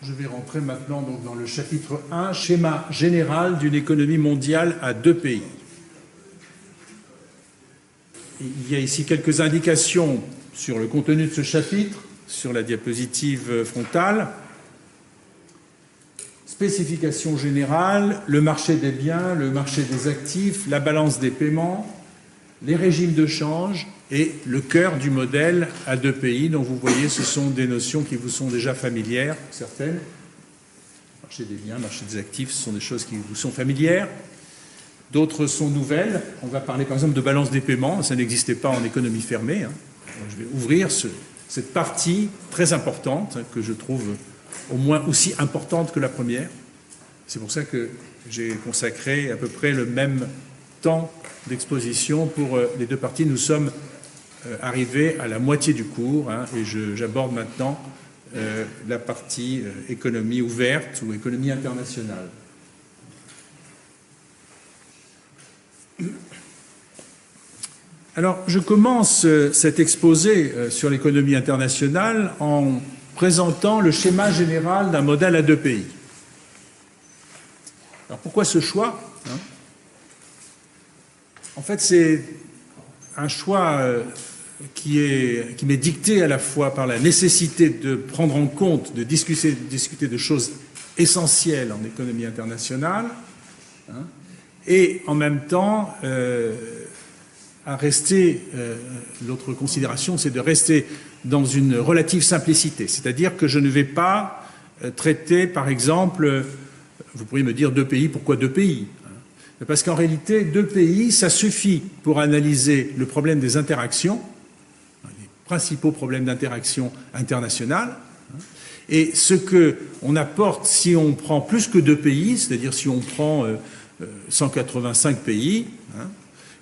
Je vais rentrer maintenant donc dans le chapitre 1, schéma général d'une économie mondiale à 2 pays. Il y a ici quelques indications sur le contenu de ce chapitre, sur la diapositive frontale. Spécification générale, le marché des biens, le marché des actifs, la balance des paiements, les régimes de change et le cœur du modèle à 2 pays, dont vous voyez ce sont des notions qui vous sont déjà familières, certaines. Marché des biens, marché des actifs, ce sont des choses qui vous sont familières. D'autres sont nouvelles. On va parler par exemple de balance des paiements, ça n'existait pas en économie fermée. Donc, je vais ouvrir cette partie très importante que je trouve au moins aussi importante que la première. C'est pour ça que j'ai consacré à peu près le même temps d'exposition pour les 2 parties. Nous sommes arrivés à la moitié du cours et j'aborde maintenant la partie économie ouverte ou économie internationale. Alors, je commence cet exposé sur l'économie internationale en présentant le schéma général d'un modèle à 2 pays. Alors, pourquoi ce choix ? En fait, c'est un choix qui m'est dicté à la fois par la nécessité de prendre en compte, de discuter de choses essentielles en économie internationale, et en même temps à rester, l'autre considération, c'est de rester dans une relative simplicité. C'est-à-dire que je ne vais pas traiter, par exemple, vous pourriez me dire 2 pays, pourquoi 2 pays ? Parce qu'en réalité, 2 pays, ça suffit pour analyser le problème des interactions, les principaux problèmes d'interaction internationale. Et ce qu'on apporte si on prend plus que 2 pays, c'est-à-dire si on prend 185 pays,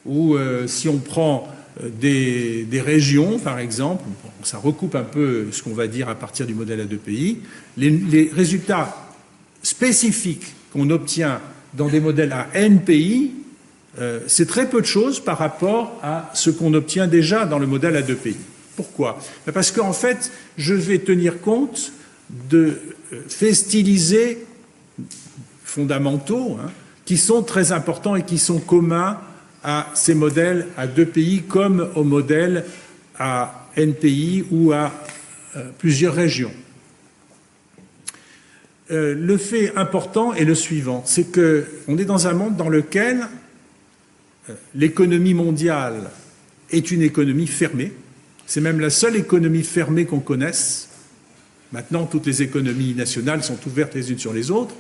ou si on prend des régions, par exemple, ça recoupe un peu ce qu'on va dire à partir du modèle à 2 pays, les résultats spécifiques qu'on obtient dans des modèles à N pays, c'est très peu de choses par rapport à ce qu'on obtient déjà dans le modèle à 2 pays. Pourquoi ? Parce qu'en fait, je vais tenir compte de faits stylisés fondamentaux qui sont très importants et qui sont communs à ces modèles à 2 pays comme au modèle à N pays ou à plusieurs régions. Le fait important est le suivant, c'est qu'on est dans un monde dans lequel l'économie mondiale est une économie fermée. C'est même la seule économie fermée qu'on connaisse. Maintenant, toutes les économies nationales sont ouvertes les unes sur les autres.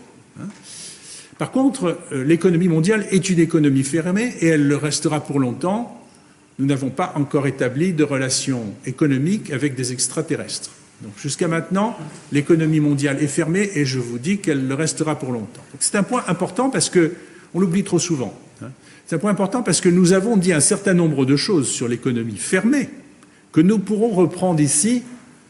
Par contre, l'économie mondiale est une économie fermée et elle le restera pour longtemps. Nous n'avons pas encore établi de relations économiques avec des extraterrestres. Donc jusqu'à maintenant, l'économie mondiale est fermée et je vous dis qu'elle le restera pour longtemps. C'est un point important parce qu'on l'oublie trop souvent. C'est un point important parce que nous avons dit un certain nombre de choses sur l'économie fermée que nous pourrons reprendre ici,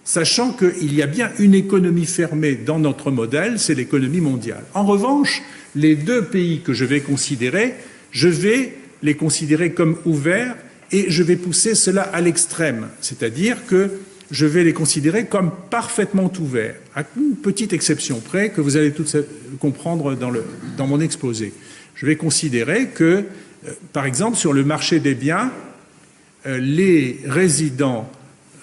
sachant qu'il y a bien une économie fermée dans notre modèle, c'est l'économie mondiale. En revanche, les 2 pays que je vais considérer, je vais les considérer comme ouverts et je vais pousser cela à l'extrême, c'est-à-dire que je vais les considérer comme parfaitement ouverts, à une petite exception près que vous allez tout comprendre dans mon exposé. Je vais considérer que, par exemple, sur le marché des biens, les résidents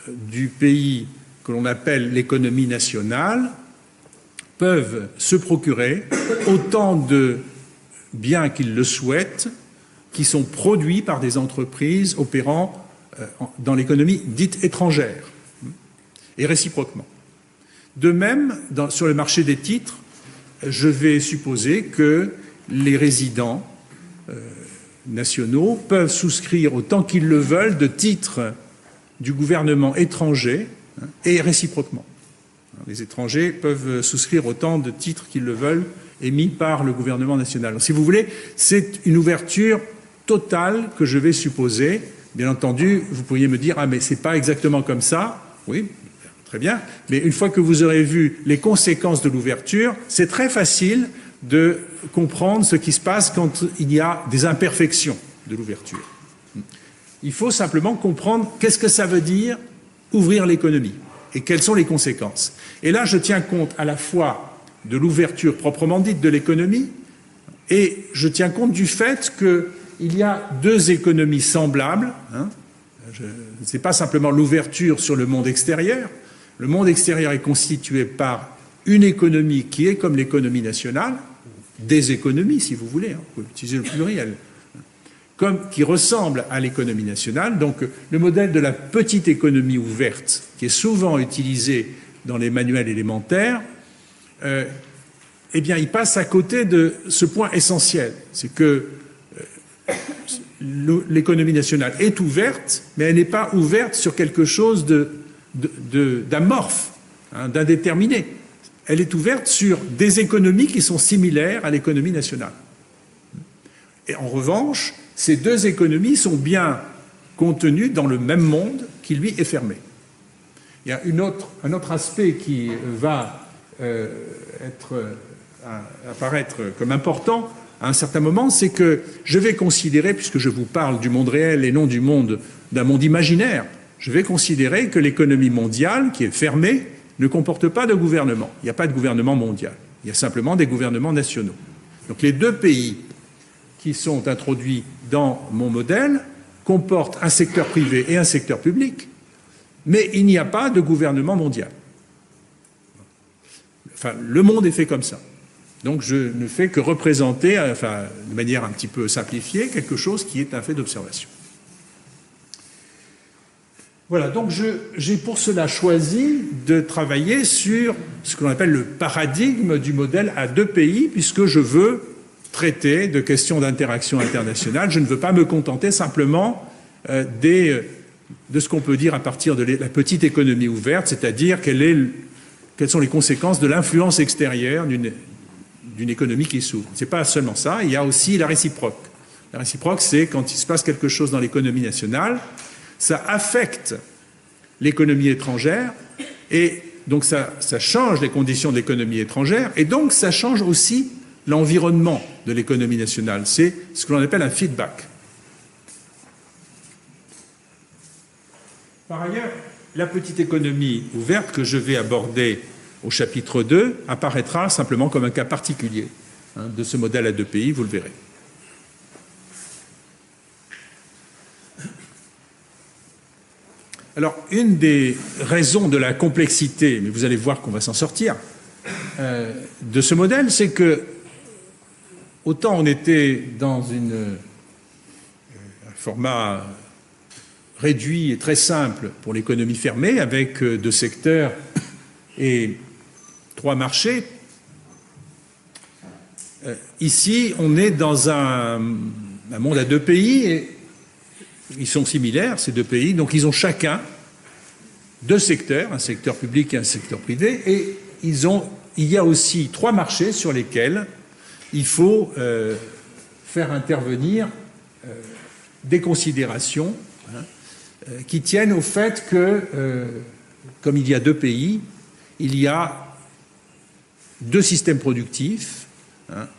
du pays que l'on appelle l'économie nationale peuvent se procurer autant de biens qu'ils le souhaitent, qui sont produits par des entreprises opérant dans l'économie dite étrangère, et réciproquement. De même, sur le marché des titres, je vais supposer que les résidents nationaux peuvent souscrire autant qu'ils le veulent de titres du gouvernement étranger et réciproquement. Les étrangers peuvent souscrire autant de titres qu'ils le veulent émis par le gouvernement national. Donc, si vous voulez, c'est une ouverture totale que je vais supposer. Bien entendu, vous pourriez me dire « Ah, mais c'est pas exactement comme ça. » Oui, très bien. Mais une fois que vous aurez vu les conséquences de l'ouverture, c'est très facile de comprendre ce qui se passe quand il y a des imperfections de l'ouverture. Il faut simplement comprendre qu'est-ce que ça veut dire ouvrir l'économie. et quelles sont les conséquences. Et là, je tiens compte à la fois de l'ouverture proprement dite de l'économie et je tiens compte du fait qu'il y a deux économies semblables. Ce n'est pas simplement l'ouverture sur le monde extérieur. Le monde extérieur est constitué par une économie qui est comme l'économie nationale, des économies si vous voulez, vous pouvez utiliser le pluriel, qui ressemble à l'économie nationale. Donc le modèle de la petite économie ouverte, qui est souvent utilisé dans les manuels élémentaires, eh bien, il passe à côté de ce point essentiel. C'est que l'économie nationale est ouverte, mais elle n'est pas ouverte sur quelque chose d'amorphe, d'indéterminé. Elle est ouverte sur des économies qui sont similaires à l'économie nationale. Et en revanche, ces deux économies sont bien contenues dans le même monde qui, lui, est fermé. Il y a un autre aspect qui va apparaître comme important à un certain moment, c'est que je vais considérer, puisque je vous parle du monde réel et non d'un monde imaginaire, je vais considérer que l'économie mondiale, qui est fermée, ne comporte pas de gouvernement. Il n'y a pas de gouvernement mondial. Il y a simplement des gouvernements nationaux. Donc les deux pays qui sont introduits dans mon modèle comportent un secteur privé et un secteur public, mais il n'y a pas de gouvernement mondial. Enfin, le monde est fait comme ça. Donc je ne fais que représenter, de manière un petit peu simplifiée, quelque chose qui est un fait d'observation. Voilà, donc j'ai pour cela choisi de travailler sur ce que l'on appelle le paradigme du modèle à deux pays, puisque je veux traiter de questions d'interaction internationale. Je ne veux pas me contenter simplement de ce qu'on peut dire à partir de la petite économie ouverte, c'est-à-dire quelles sont les conséquences de l'influence extérieure d'une économie qui s'ouvre. Ce n'est pas seulement ça, il y a aussi la réciproque. La réciproque, c'est quand il se passe quelque chose dans l'économie nationale, ça affecte l'économie étrangère et donc ça change les conditions de l'économie étrangère et donc ça change aussi l'environnement de l'économie nationale. C'est ce que l'on appelle un feedback. Par ailleurs, la petite économie ouverte que je vais aborder au chapitre 2 apparaîtra simplement comme un cas particulier de ce modèle à deux pays, vous le verrez. Alors, une des raisons de la complexité, mais vous allez voir qu'on va s'en sortir, de ce modèle, c'est que autant on était dans un format réduit et très simple pour l'économie fermée, avec deux secteurs et trois marchés. Ici, on est dans un monde à deux pays et ils sont similaires, ces deux pays, donc ils ont chacun deux secteurs, un secteur public et un secteur privé, et il y a aussi trois marchés sur lesquels il faut faire intervenir des considérations qui tiennent au fait que, comme il y a deux pays, il y a deux systèmes productifs,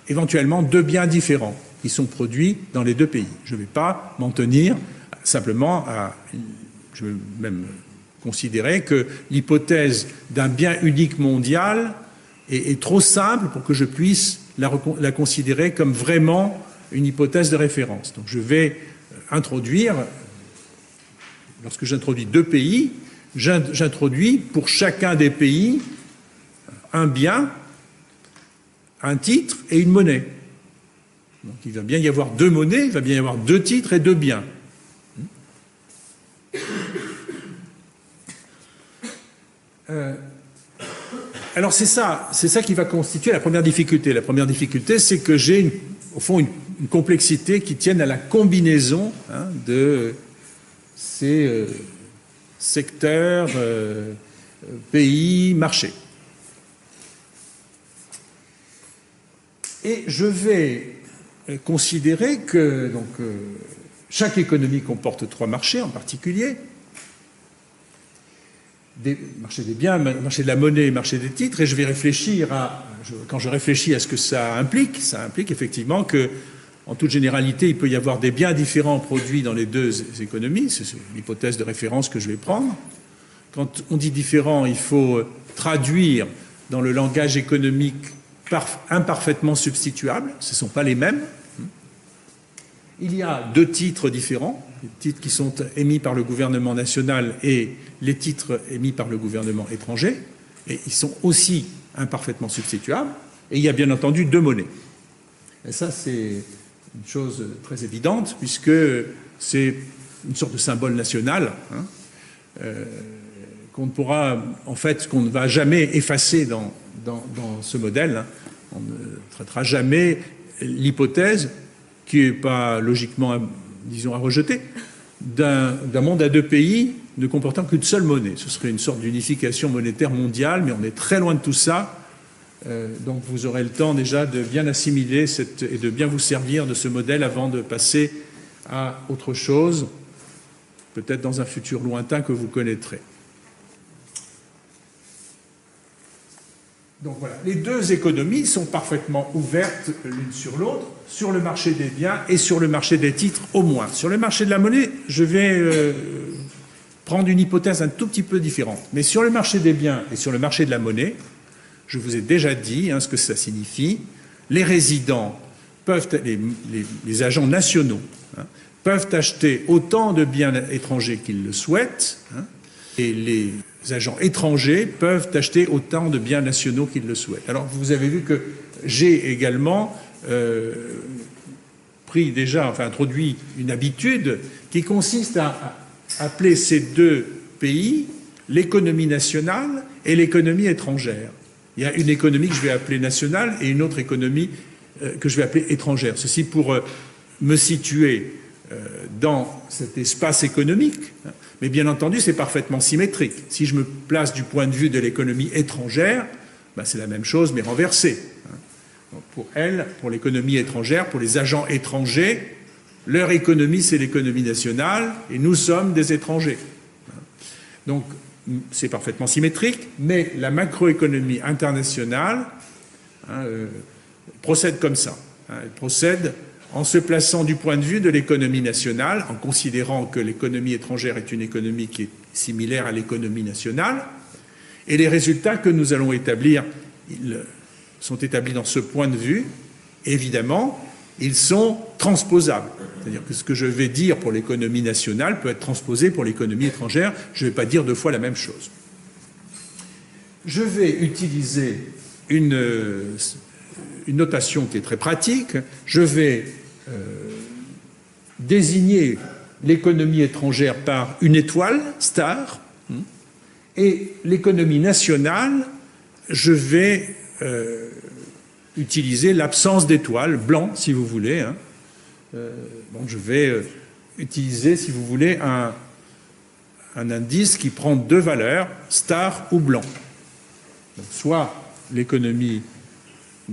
éventuellement deux biens différents qui sont produits dans les deux pays. Je ne vais pas m'en tenir simplement je vais même considérer que l'hypothèse d'un bien unique mondial est trop simple pour que je puisse la considérer comme vraiment une hypothèse de référence. Donc je vais introduire, lorsque j'introduis deux pays, j'introduis pour chacun des pays un bien, un titre et une monnaie. Donc il va bien y avoir deux monnaies, il va bien y avoir deux titres et deux biens. Alors c'est ça qui va constituer la première difficulté. La première difficulté, c'est que j'ai au fond une complexité qui tienne à la combinaison de ces secteurs, pays, marchés. Et je vais considérer que chaque économie comporte trois marchés en particulier. Marché des biens, marché de la monnaie, marché des titres, et je vais réfléchir quand je réfléchis à ce que ça implique effectivement que, en toute généralité, il peut y avoir des biens différents produits dans les deux économies, c'est l'hypothèse de référence que je vais prendre, Quand on dit différent, il faut traduire dans le langage économique imparfaitement substituable. Ce ne sont pas les mêmes. Il y a deux titres différents, les titres qui sont émis par le gouvernement national et les titres émis par le gouvernement étranger. Et ils sont aussi imparfaitement substituables. Et il y a bien entendu deux monnaies. Et ça, c'est une chose très évidente, puisque c'est une sorte de symbole national, qu'on ne pourra, en fait, qu'on ne va jamais effacer dans ce modèle. On ne traitera jamais l'hypothèse, qui n'est pas logiquement, disons, à rejeter, d'un monde à deux pays ne comportant qu'une seule monnaie. Ce serait une sorte d'unification monétaire mondiale, mais on est très loin de tout ça. Donc vous aurez le temps déjà de bien assimiler et de bien vous servir de ce modèle avant de passer à autre chose, peut-être dans un futur lointain que vous connaîtrez. Donc voilà, les deux économies sont parfaitement ouvertes l'une sur l'autre, sur le marché des biens et sur le marché des titres au moins. Sur le marché de la monnaie, je vais prendre une hypothèse un tout petit peu différente. Mais sur le marché des biens et sur le marché de la monnaie, je vous ai déjà dit ce que ça signifie. Les résidents peuvent, les agents nationaux, peuvent acheter autant de biens étrangers qu'ils le souhaitent, et les agents étrangers peuvent acheter autant de biens nationaux qu'ils le souhaitent. Alors vous avez vu que j'ai également introduit une habitude qui consiste à appeler ces deux pays l'économie nationale et l'économie étrangère. Il y a une économie que je vais appeler nationale et une autre économie que je vais appeler étrangère. Ceci pour me situer dans cet espace économique, mais bien entendu, c'est parfaitement symétrique. Si je me place du point de vue de l'économie étrangère, c'est la même chose, mais renversée. Donc pour l'économie étrangère, pour les agents étrangers, leur économie, c'est l'économie nationale, et nous sommes des étrangers. Donc, c'est parfaitement symétrique, mais la macroéconomie internationale procède comme ça. Elle procède en se plaçant du point de vue de l'économie nationale, en considérant que l'économie étrangère est une économie qui est similaire à l'économie nationale, et les résultats que nous allons établir, ils sont établis dans ce point de vue. Évidemment, ils sont transposables. C'est-à-dire que ce que je vais dire pour l'économie nationale peut être transposé pour l'économie étrangère. Je ne vais pas dire deux fois la même chose. Je vais utiliser une notation qui est très pratique. Je vais désigner l'économie étrangère par une étoile, star, et l'économie nationale, je vais utiliser l'absence d'étoile, blanc si vous voulez. Donc je vais utiliser, si vous voulez, un indice qui prend deux valeurs, star ou blanc. Donc, soit l'économie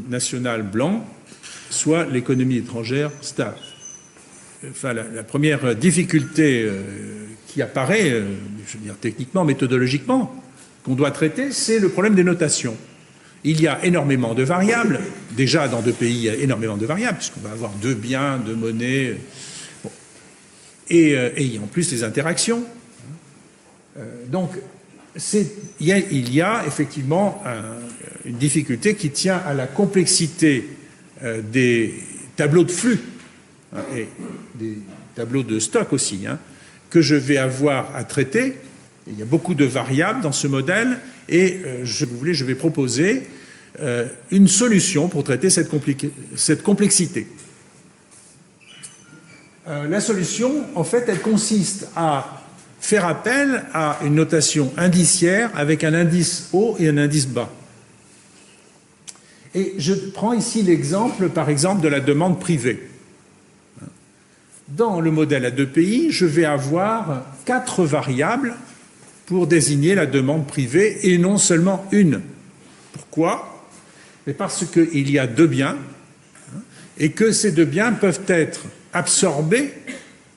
nationale blanc, soit l'économie étrangère star. Enfin, la première difficulté qui apparaît, je veux dire techniquement, méthodologiquement, qu'on doit traiter, c'est le problème des notations. Il y a énormément de variables. Déjà, dans deux pays, il y a énormément de variables, puisqu'on va avoir deux biens, deux monnaies. Bon. Et il y a en plus les interactions. Donc, il y a effectivement une difficulté qui tient à la complexité des tableaux de flux et des tableaux de stock aussi, que je vais avoir à traiter. Il y a beaucoup de variables dans ce modèle et, je vais proposer une solution pour traiter cette complexité. La solution, en fait, elle consiste à faire appel à une notation indiciaire avec un indice haut et un indice bas. Et je prends ici l'exemple, par exemple, de la demande privée. Dans le modèle à deux pays, je vais avoir 4 variables pour désigner la demande privée et non seulement une. Pourquoi ? Mais parce qu'il y a deux biens et que ces deux biens peuvent être absorbés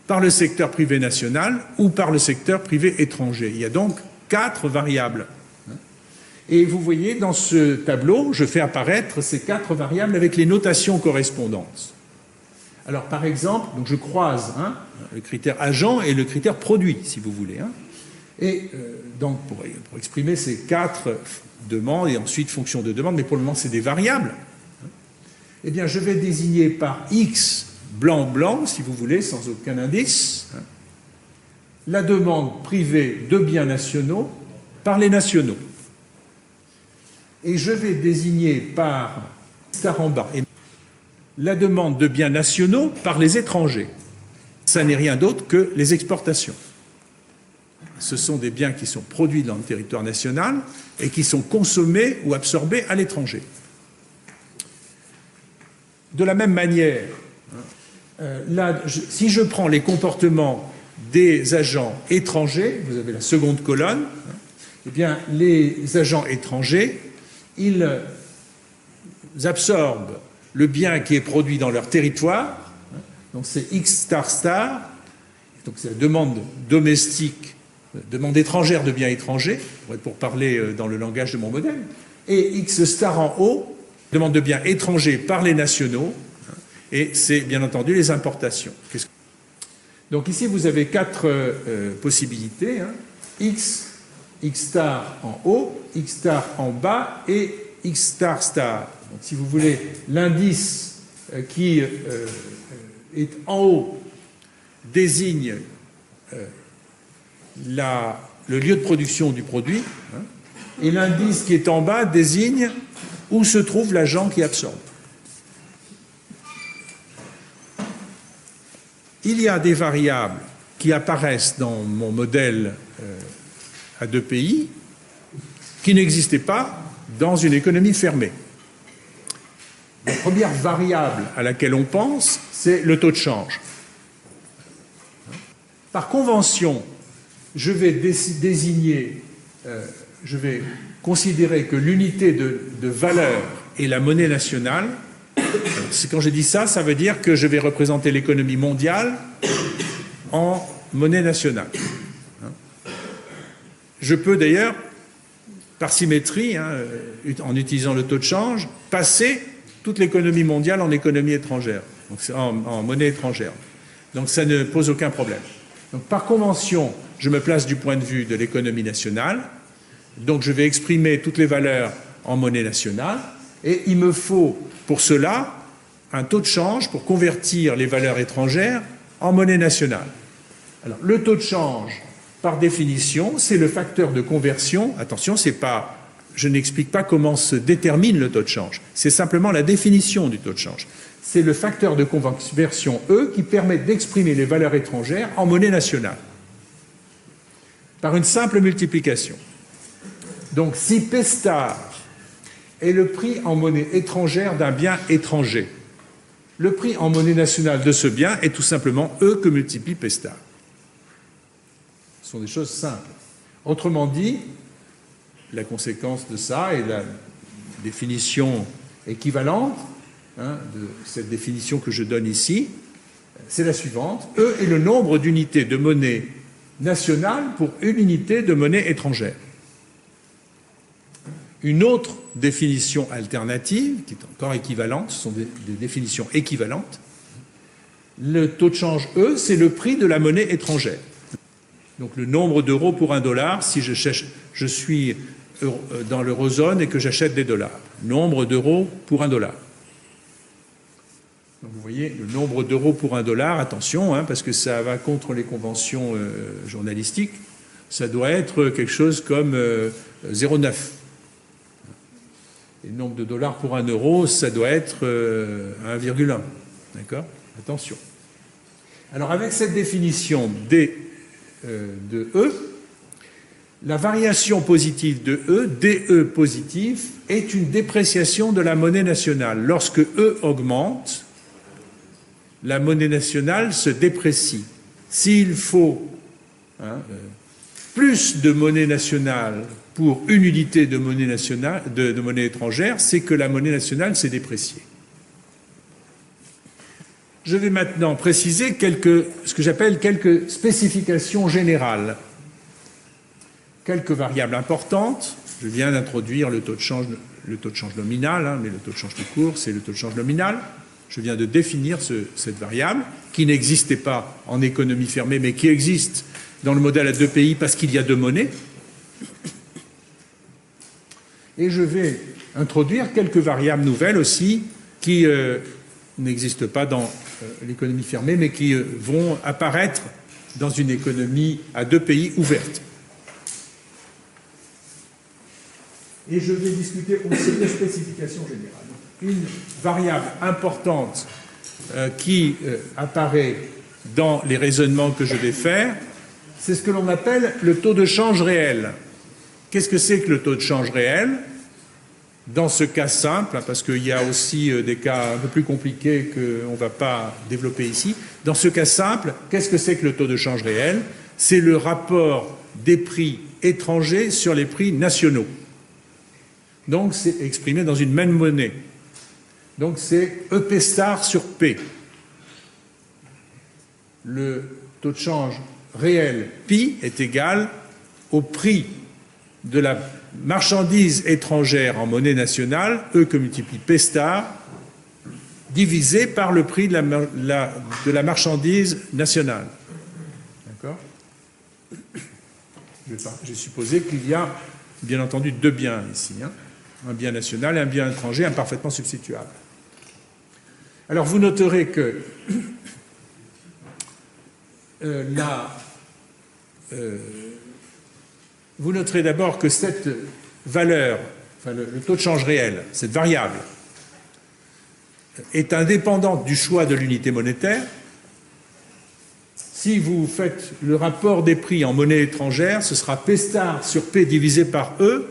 par le secteur privé national ou par le secteur privé étranger. Il y a donc 4 variables. Et vous voyez, dans ce tableau, je fais apparaître ces 4 variables avec les notations correspondantes. Alors, par exemple, donc je croise le critère agent et le critère produit, si vous voulez. Et donc, pour exprimer ces 4 demandes et ensuite fonction de demande, mais pour le moment, c'est des variables, eh bien, je vais désigner par X blanc, si vous voulez, sans aucun indice, la demande privée de biens nationaux par les nationaux. Et je vais désigner par star en bas la demande de biens nationaux par les étrangers. Ça n'est rien d'autre que les exportations. Ce sont des biens qui sont produits dans le territoire national et qui sont consommés ou absorbés à l'étranger. De la même manière, si je prends les comportements des agents étrangers, vous avez la seconde colonne, eh bien, les agents étrangers, ils absorbent le bien qui est produit dans leur territoire, donc c'est X star star, donc c'est la demande domestique, demande étrangère de biens étrangers, pour parler dans le langage de mon modèle, et X star en haut, demande de biens étrangers par les nationaux, et c'est bien entendu les importations. Donc ici vous avez 4 possibilités, X star en haut, X star en bas et X star star. Donc si vous voulez, l'indice qui est en haut désigne le lieu de production du produit, et l'indice qui est en bas désigne où se trouve l'agent qui absorbe. Il y a des variables qui apparaissent dans mon modèle à 2 pays qui n'existaient pas dans une économie fermée. La première variable à laquelle on pense, c'est le taux de change. Par convention, je vais désigner, je vais considérer que l'unité de valeur est la monnaie nationale. Quand je dis ça, ça veut dire que je vais représenter l'économie mondiale en monnaie nationale. Je peux d'ailleurs, par symétrie, en utilisant le taux de change, passer toute l'économie mondiale en économie étrangère, donc en monnaie étrangère. Donc ça ne pose aucun problème. Donc par convention, je me place du point de vue de l'économie nationale, donc je vais exprimer toutes les valeurs en monnaie nationale, et il me faut pour cela un taux de change pour convertir les valeurs étrangères en monnaie nationale. Alors le taux de change, par définition, c'est le facteur de conversion. Attention, je n'explique pas comment se détermine le taux de change, c'est simplement la définition du taux de change. C'est le facteur de conversion E qui permet d'exprimer les valeurs étrangères en monnaie nationale, par une simple multiplication. Donc si P star est le prix en monnaie étrangère d'un bien étranger, le prix en monnaie nationale de ce bien est tout simplement E que multiplie P star. Ce sont des choses simples. Autrement dit, la conséquence de ça et la définition équivalente de cette définition que je donne ici, c'est la suivante. E est le nombre d'unités de monnaie nationale pour une unité de monnaie étrangère. Une autre définition alternative, qui est encore équivalente, ce sont des définitions équivalentes. Le taux de change E, c'est le prix de la monnaie étrangère. Donc le nombre d'euros pour $1 si je suis dans l'eurozone et que j'achète des dollars. Nombre d'euros pour $1. Donc vous voyez, le nombre d'euros pour $1, attention, parce que ça va contre les conventions journalistiques, ça doit être quelque chose comme 0,9. Et le nombre de dollars pour €1, ça doit être 1,1. D'accord ? Attention. Alors avec cette définition de E, la variation positive de E, DE positif, est une dépréciation de la monnaie nationale. Lorsque E augmente, la monnaie nationale se déprécie. S'il faut plus de monnaie nationale pour une unité de monnaie nationale, de monnaie étrangère, c'est que la monnaie nationale s'est dépréciée. Je vais maintenant préciser ce que j'appelle quelques spécifications générales. Quelques variables importantes. Je viens d'introduire le taux de change nominal, mais le taux de change de cours, c'est le taux de change nominal. Je viens de définir cette variable qui n'existait pas en économie fermée, mais qui existe dans le modèle à deux pays parce qu'il y a deux monnaies. Et je vais introduire quelques variables nouvelles aussi qui n'existent pas dans l'économie fermée, mais qui vont apparaître dans une économie à deux pays ouverte. Et je vais discuter aussi des spécifications générales. Une variable importante qui apparaît dans les raisonnements que je vais faire, c'est ce que l'on appelle le taux de change réel. Qu'est-ce que c'est que le taux de change réel? Dans ce cas simple, parce qu'il y a aussi des cas un peu plus compliqués qu'on ne va pas développer ici, dans ce cas simple, qu'est-ce que c'est que le taux de change réel? C'est le rapport des prix étrangers sur les prix nationaux. Donc c'est exprimé dans une même monnaie. Donc c'est EP star sur P. Le taux de change réel pi est égal au prix de la marchandise étrangère en monnaie nationale, E que multiplie P star, divisé par le prix de la marchandise nationale. D'accord? J'ai supposé qu'il y a, bien entendu, deux biens ici, hein, un bien national et un bien étranger imparfaitement substituable. Alors vous noterez que vous noterez d'abord que cette valeur, enfin le taux de change réel, cette variable, est indépendante du choix de l'unité monétaire. Si vous faites le rapport des prix en monnaie étrangère, ce sera P star sur P divisé par E.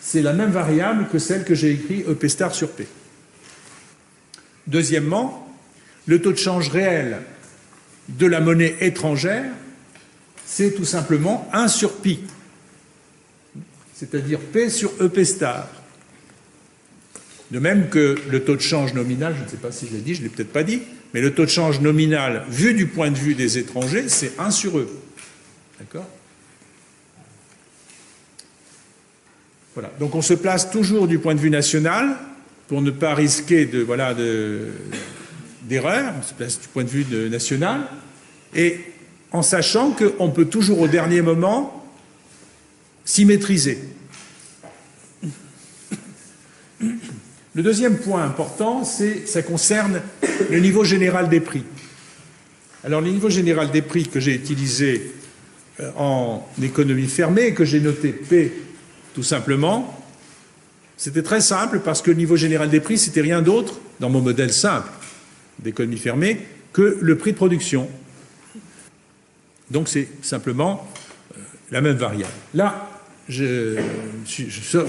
C'est la même variable que celle que j'ai écrite EP star sur P. Deuxièmement, le taux de change réel de la monnaie étrangère, c'est tout simplement 1 sur pi, c'est-à-dire P sur EP star. De même que le taux de change nominal, je ne sais pas si je l'ai dit, je ne l'ai peut-être pas dit, mais le taux de change nominal, vu du point de vue des étrangers, c'est 1 sur E. D'accord ? Voilà. Donc on se place toujours du point de vue national pour ne pas risquer d'erreur, on se place du point de vue national, et en sachant qu'on peut toujours au dernier moment symétriser. Le deuxième point important, ça concerne le niveau général des prix. Alors le niveau général des prix que j'ai utilisé en économie fermée et que j'ai noté P tout simplement, c'était très simple parce que le niveau général des prix, c'était rien d'autre, dans mon modèle simple d'économie fermée, que le prix de production. Donc c'est simplement la même variable. Là, je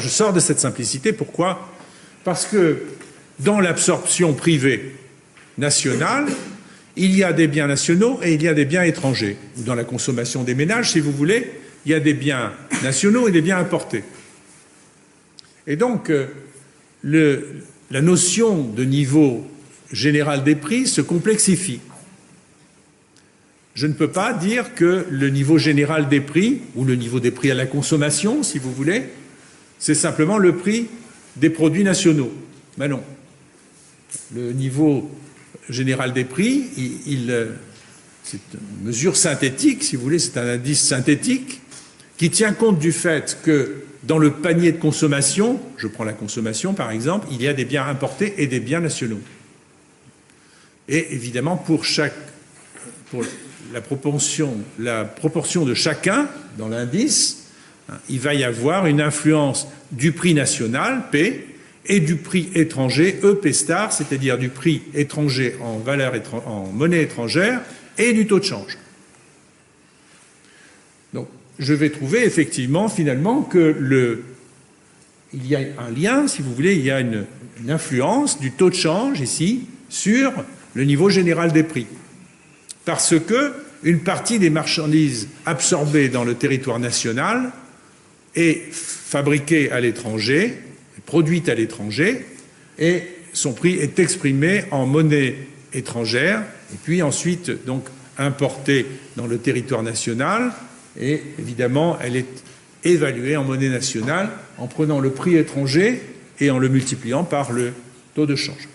sors de cette simplicité. Pourquoi? Parce que dans l'absorption privée nationale, il y a des biens nationaux et il y a des biens étrangers. Ou dans la consommation des ménages, si vous voulez, il y a des biens nationaux et des biens importés. Et donc, la notion de niveau général des prix se complexifie. Je ne peux pas dire que le niveau général des prix, ou le niveau des prix à la consommation, si vous voulez, c'est simplement le prix des produits nationaux. Ben non. Le niveau général des prix, c'est une mesure synthétique, si vous voulez, c'est un indice synthétique qui tient compte du fait que dans le panier de consommation, je prends la consommation par exemple, il y a des biens importés et des biens nationaux. Et évidemment, pour la proportion de chacun dans l'indice, il va y avoir une influence du prix national, P, et du prix étranger, EP star, c'est-à-dire du prix étranger en monnaie étrangère et du taux de change. Donc, je vais trouver effectivement, finalement, il y a un lien, si vous voulez, il y a une influence du taux de change, ici, sur le niveau général des prix. Parce que une partie des marchandises absorbées dans le territoire national est fabriquée à l'étranger, produite à l'étranger, et son prix est exprimé en monnaie étrangère, et puis ensuite donc importée dans le territoire national, et évidemment elle est évaluée en monnaie nationale en prenant le prix étranger et en le multipliant par le taux de change.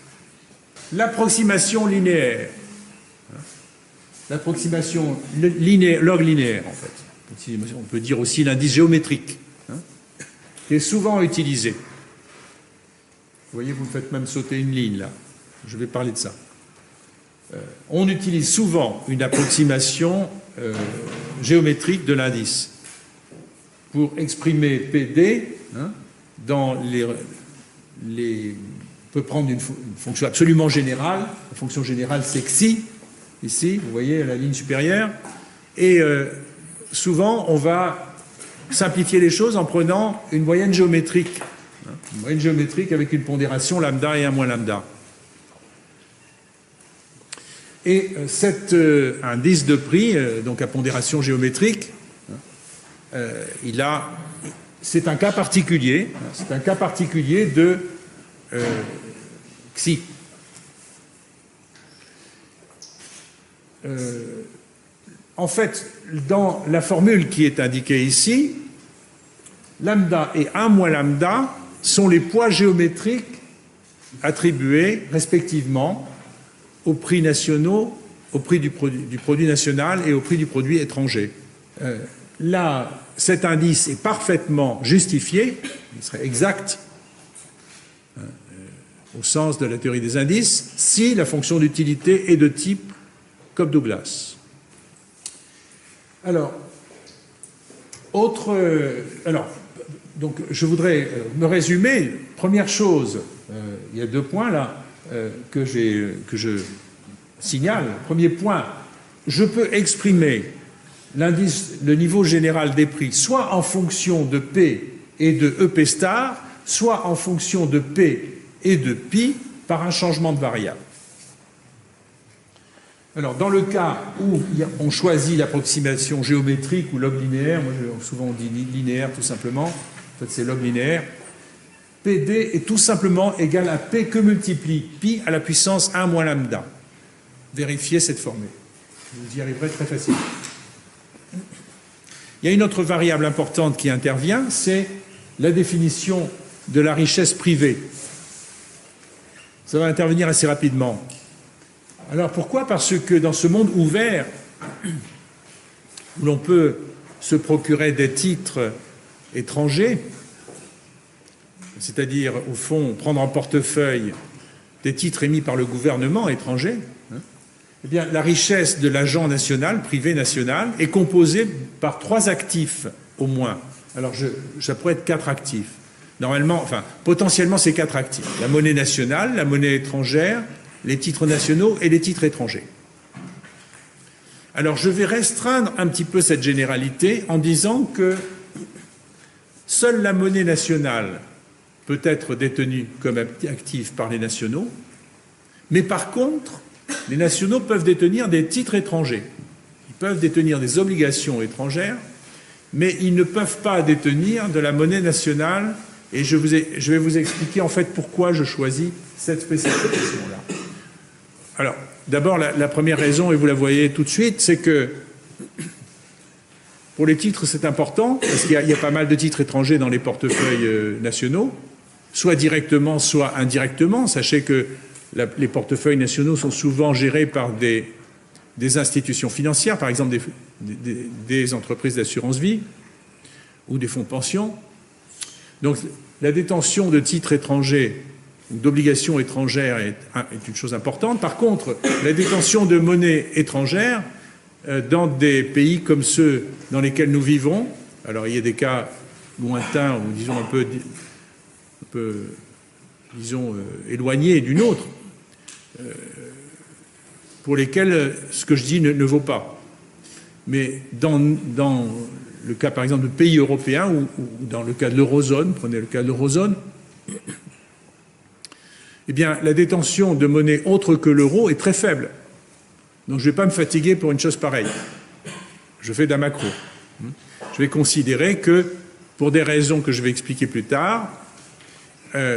L'approximation linéaire. l'approximation log linéaire, en fait. On peut dire aussi l'indice géométrique, hein, qui est souvent utilisé. Vous voyez, vous me faites même sauter une ligne, là. Je vais parler de ça. On utilise souvent une approximation géométrique de l'indice pour exprimer PD, hein, dans on peut prendre une fonction absolument générale. La fonction générale, c'est xi, ici, vous voyez, à la ligne supérieure. Et souvent, on va simplifier les choses en prenant une moyenne géométrique. Hein, une moyenne géométrique avec une pondération lambda et 1 moins lambda. Et cet indice de prix, donc à pondération géométrique, c'est un cas particulier. C'est un cas particulier de xi. En fait, dans la formule qui est indiquée ici, lambda et 1 moins lambda sont les poids géométriques attribués respectivement aux prix nationaux, au prix du produit national et au prix du produit étranger. Là, cet indice est parfaitement justifié, il serait exact au sens de la théorie des indices, si la fonction d'utilité est de type Cobb-Douglas. Alors, donc je voudrais me résumer. Première chose, il y a 2 points là que je signale. Premier point, je peux exprimer l'indice, le niveau général des prix, soit en fonction de P et de EP star, soit en fonction de P et de pi par un changement de variable. Alors, dans le cas où on choisit l'approximation géométrique ou log linéaire, moi souvent on dit linéaire tout simplement, en fait c'est log linéaire, PD est tout simplement égal à P que multiplie pi à la puissance 1 moins lambda. Vérifiez cette formule. Vous y arriverez très facilement. Il y a une autre variable importante qui intervient, c'est la définition de la richesse privée. Ça va intervenir assez rapidement. Alors pourquoi? Parce que dans ce monde ouvert, où l'on peut se procurer des titres étrangers, c'est-à-dire au fond prendre en portefeuille des titres émis par le gouvernement étranger, eh bien, la richesse de l'agent national, privé national, est composée par 3 actifs au moins. Alors ça pourrait être 4 actifs. Normalement, enfin, potentiellement, c'est 4 actifs. La monnaie nationale, la monnaie étrangère, les titres nationaux et les titres étrangers. Alors, je vais restreindre un petit peu cette généralité en disant que seule la monnaie nationale peut être détenue comme active par les nationaux, mais par contre, les nationaux peuvent détenir des titres étrangers. Ils peuvent détenir des obligations étrangères, mais ils ne peuvent pas détenir de la monnaie nationale. Et je vais vous expliquer en fait pourquoi je choisis cette spécification-là. Alors, d'abord, la première raison, et vous la voyez tout de suite, c'est que pour les titres, c'est important, parce qu'il y a pas mal de titres étrangers dans les portefeuilles nationaux, soit directement, soit indirectement. Sachez que les portefeuilles nationaux sont souvent gérés par des institutions financières, par exemple des entreprises d'assurance vie ou des fonds de pension. Donc la détention de titres étrangers ou d'obligations étrangères est une chose importante. Par contre, la détention de monnaie étrangère dans des pays comme ceux dans lesquels nous vivons, alors il y a des cas lointains ou disons un peu disons éloignés d'une autre, pour lesquels ce que je dis ne vaut pas. Mais dans le cas, par exemple, de pays européens ou dans le cas de l'eurozone, prenez le cas de l'eurozone, eh bien, la détention de monnaie autre que l'euro est très faible. Donc, je ne vais pas me fatiguer pour une chose pareille. Je fais d'un macro. Je vais considérer que, pour des raisons que je vais expliquer plus tard,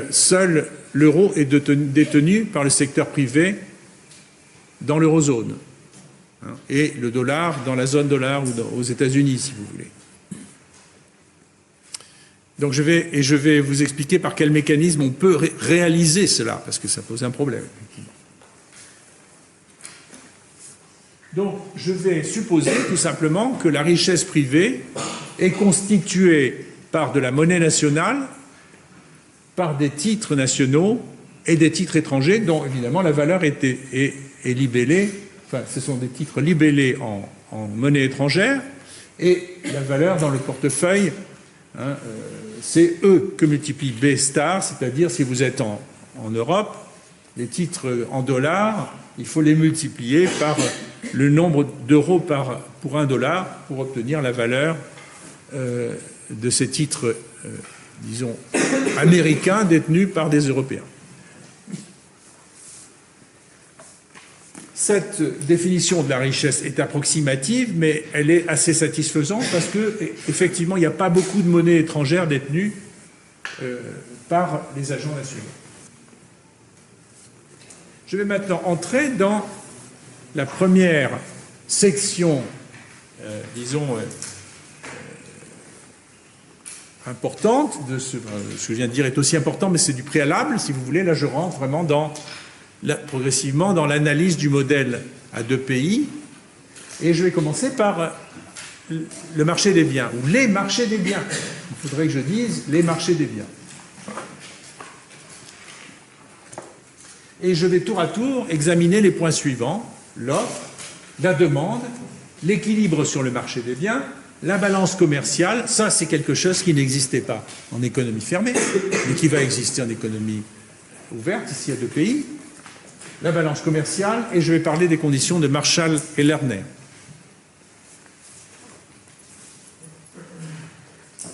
seul l'euro est détenu par le secteur privé dans l'eurozone. Et le dollar dans la zone dollar ou aux États-Unis, si vous voulez. Donc je vais vous expliquer par quel mécanisme on peut réaliser cela, parce que ça pose un problème. Donc, je vais supposer tout simplement que la richesse privée est constituée par de la monnaie nationale, par des titres nationaux et des titres étrangers dont, évidemment, la valeur est libellée. Enfin, ce sont des titres libellés en monnaie étrangère et la valeur dans le portefeuille, hein, c'est E que multiplie B star, c'est-à-dire si vous êtes en Europe, les titres en dollars, il faut les multiplier par le nombre d'euros pour $1 pour obtenir la valeur de ces titres, disons, américains détenus par des Européens. Cette définition de la richesse est approximative, mais elle est assez satisfaisante parce qu'effectivement, il n'y a pas beaucoup de monnaie étrangère détenue par les agents nationaux. Je vais maintenant entrer dans la première section, disons, importante de ce que je viens de dire est aussi important, mais c'est du préalable, si vous voulez. Là, je rentre vraiment progressivement dans l'analyse du modèle à deux pays. Et je vais commencer par le marché des biens, ou les marchés des biens. Il faudrait que je dise les marchés des biens. Et je vais tour à tour examiner les points suivants: l'offre, la demande, l'équilibre sur le marché des biens, la balance commerciale. Ça, c'est quelque chose qui n'existait pas en économie fermée, mais qui va exister en économie ouverte, ici à deux pays. La balance commerciale, et je vais parler des conditions de Marshall et Lerner.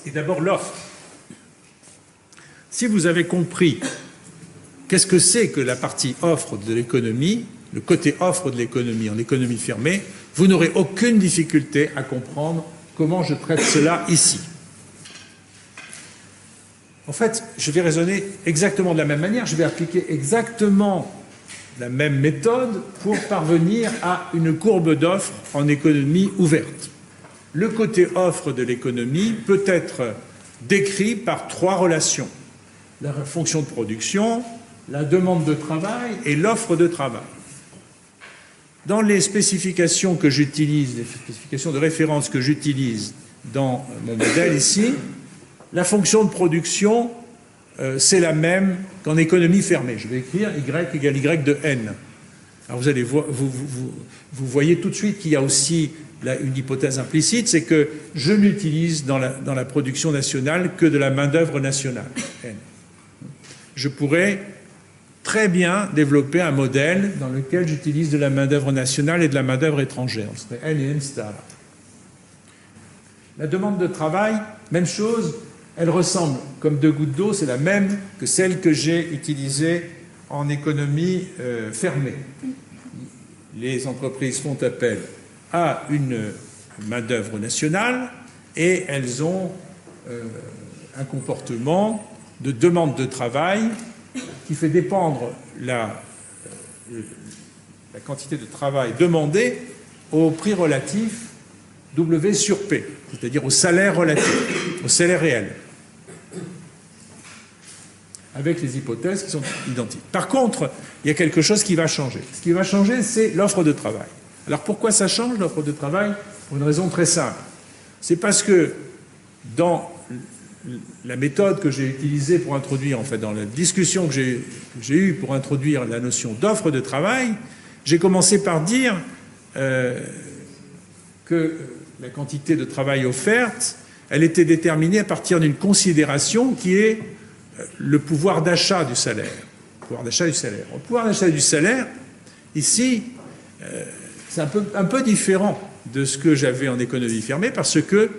Et d'abord l'offre. Si vous avez compris qu'est-ce que c'est que la partie offre de l'économie, le côté offre de l'économie en économie fermée, vous n'aurez aucune difficulté à comprendre comment je traite cela ici. En fait, je vais raisonner exactement de la même manière, je vais appliquer exactement la même méthode pour parvenir à une courbe d'offre en économie ouverte. Le côté offre de l'économie peut être décrit par trois relations: la fonction de production, la demande de travail et l'offre de travail. Dans les spécifications que j'utilise, les spécifications de référence que j'utilise dans mon modèle ici, la fonction de production, c'est la même qu'en économie fermée. Je vais écrire Y égale Y de N. Alors vous allez voir, vous voyez tout de suite qu'il y a aussi une hypothèse implicite, c'est que je n'utilise dans la production nationale que de la main-d'œuvre nationale, N. Je pourrais très bien développer un modèle dans lequel j'utilise de la main-d'œuvre nationale et de la main-d'œuvre étrangère. Ce serait N et N star. La demande de travail, même chose, elle ressemble comme deux gouttes d'eau, c'est la même que celle que j'ai utilisée en économie fermée. Les entreprises font appel à une main-d'œuvre nationale et elles ont un comportement de demande de travail qui fait dépendre la quantité de travail demandée au prix relatif W sur P, c'est-à-dire au salaire relatif, au salaire réel, avec les hypothèses qui sont identiques. Par contre, il y a quelque chose qui va changer. Ce qui va changer, c'est l'offre de travail. Alors pourquoi ça change, l'offre de travail? Pour une raison très simple. C'est parce que dans la méthode que j'ai utilisée pour introduire, en fait, dans la discussion que j'ai eue pour introduire la notion d'offre de travail, j'ai commencé par dire que la quantité de travail offerte, elle était déterminée à partir d'une considération qui est le pouvoir d'achat du salaire. Le pouvoir d'achat du salaire. Le pouvoir d'achat du salaire, ici, c'est un peu différent de ce que j'avais en économie fermée, parce que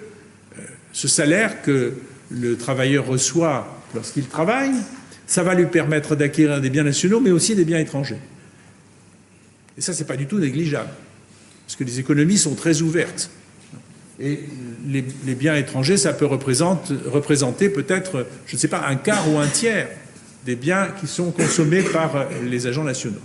ce salaire que le travailleur reçoit lorsqu'il travaille, ça va lui permettre d'acquérir des biens nationaux, mais aussi des biens étrangers. Et ça, c'est pas du tout négligeable, parce que les économies sont très ouvertes. Et les biens étrangers, ça peut représenter peut-être, je ne sais pas, un quart ou un tiers des biens qui sont consommés par les agents nationaux.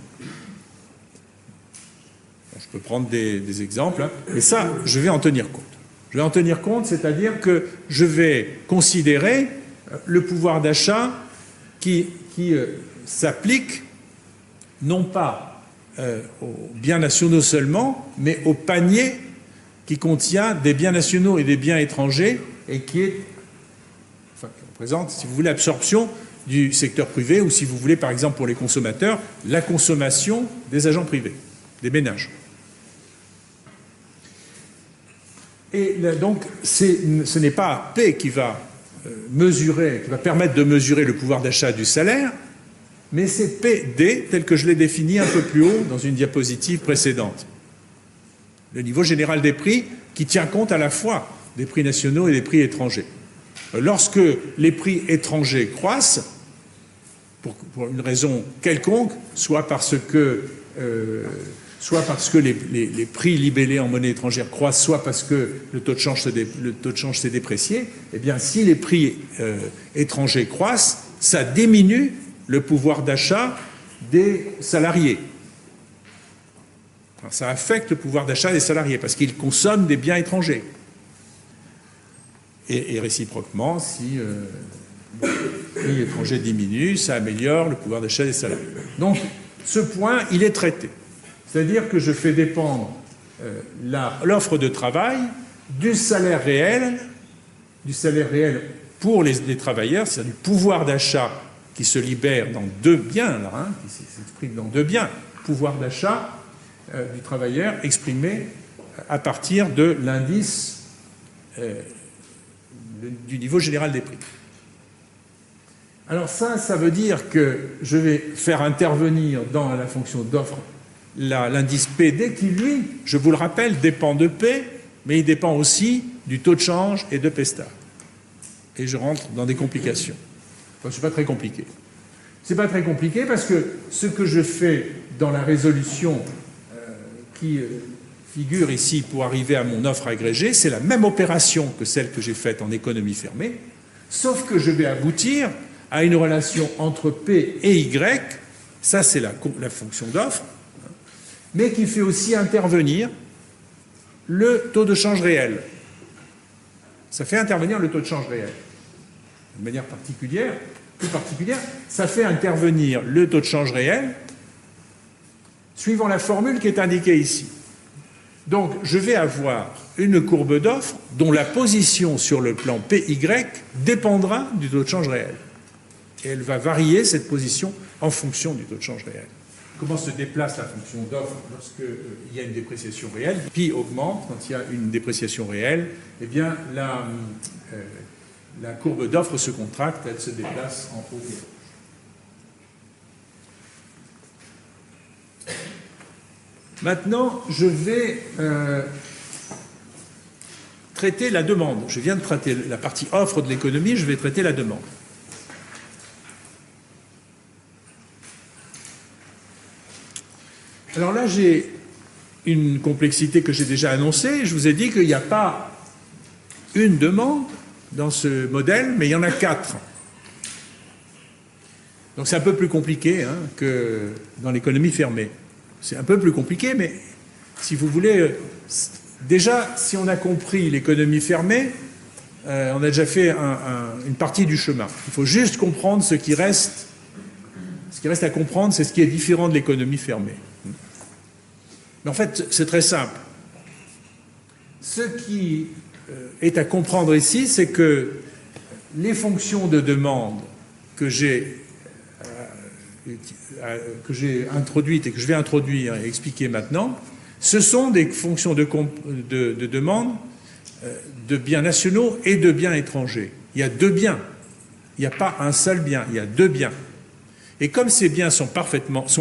Je peux prendre des exemples, hein, mais ça, je vais en tenir compte. Je vais en tenir compte, c'est-à-dire que je vais considérer le pouvoir d'achat qui s'applique non pas aux biens nationaux seulement, mais au panier qui contient des biens nationaux et des biens étrangers et qui représente, si vous voulez, l'absorption du secteur privé ou, si vous voulez, par exemple pour les consommateurs, la consommation des agents privés, des ménages. Et là, donc, ce n'est pas P qui va permettre de mesurer le pouvoir d'achat du salaire, mais c'est PD tel que je l'ai défini un peu plus haut dans une diapositive précédente. Le niveau général des prix qui tient compte à la fois des prix nationaux et des prix étrangers. Lorsque les prix étrangers croissent, pour une raison quelconque, soit parce que les prix libellés en monnaie étrangère croissent, soit parce que le taux de change s'est déprécié, eh bien, si les prix étrangers croissent, ça diminue le pouvoir d'achat des salariés. Alors, ça affecte le pouvoir d'achat des salariés parce qu'ils consomment des biens étrangers. Et réciproquement, si les prix étrangers diminuent, ça améliore le pouvoir d'achat des salariés. Donc, ce point, il est traité. C'est-à-dire que je fais dépendre l'offre de travail du salaire réel pour les travailleurs, c'est-à-dire du pouvoir d'achat qui se libère dans deux biens, là, qui s'exprime dans deux biens, pouvoir d'achat du travailleur exprimé à partir de l'indice du niveau général des prix. Alors ça veut dire que je vais faire intervenir dans la fonction d'offre l'indice PD qui, lui, je vous le rappelle, dépend de P, mais il dépend aussi du taux de change et de P star. Et je rentre dans des complications. Enfin, ce n'est pas très compliqué. Ce n'est pas très compliqué parce que ce que je fais dans la résolution qui figure ici pour arriver à mon offre agrégée, c'est la même opération que celle que j'ai faite en économie fermée, sauf que je vais aboutir à une relation entre P et Y, ça c'est la fonction d'offre, mais qui fait aussi intervenir le taux de change réel. Ça fait intervenir le taux de change réel. De manière particulière, plus particulière, ça fait intervenir le taux de change réel suivant la formule qui est indiquée ici. Donc, je vais avoir une courbe d'offre dont la position sur le plan PY dépendra du taux de change réel. Et elle va varier, cette position, en fonction du taux de change réel. Comment se déplace la fonction d'offre lorsqu'il y a une dépréciation réelle? Pi augmente quand il y a une dépréciation réelle. Eh bien, la courbe d'offre se contracte, elle se déplace en haut et en bas. Maintenant, je vais traiter la demande. Je viens de traiter la partie offre de l'économie, je vais traiter la demande. Alors là, j'ai une complexité que j'ai déjà annoncée. Je vous ai dit qu'il n'y a pas une demande dans ce modèle, mais il y en a 4. Donc c'est un peu plus compliqué que dans l'économie fermée. C'est un peu plus compliqué, mais si vous voulez, déjà, si on a compris l'économie fermée, on a déjà fait une partie du chemin. Il faut juste comprendre ce qui reste. Ce qui reste à comprendre, c'est ce qui est différent de l'économie fermée. Mais en fait, c'est très simple. Ce qui est à comprendre ici, c'est que les fonctions de demande que j'ai introduites et que je vais introduire et expliquer maintenant, ce sont des fonctions de demande de biens nationaux et de biens étrangers. Il y a deux biens. Il n'y a pas un seul bien, il y a deux biens. Et comme ces biens sont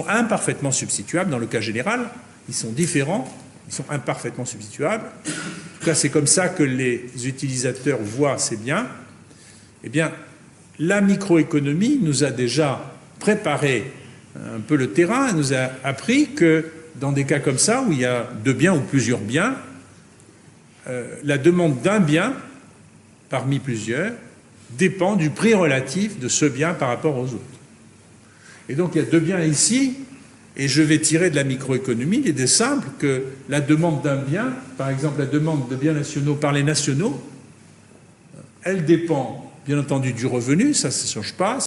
imparfaitement substituables, dans le cas général, ils sont différents, ils sont imparfaitement substituables. En tout cas, c'est comme ça que les utilisateurs voient ces biens. Eh bien, la microéconomie nous a déjà préparé un peu le terrain, elle nous a appris que dans des cas comme ça, où il y a deux biens ou plusieurs biens, la demande d'un bien, parmi plusieurs, dépend du prix relatif de ce bien par rapport aux autres. Et donc, il y a deux biens ici, et je vais tirer de la microéconomie l'idée simple que la demande d'un bien, par exemple la demande de biens nationaux par les nationaux, elle dépend bien entendu du revenu, ça ne change pas.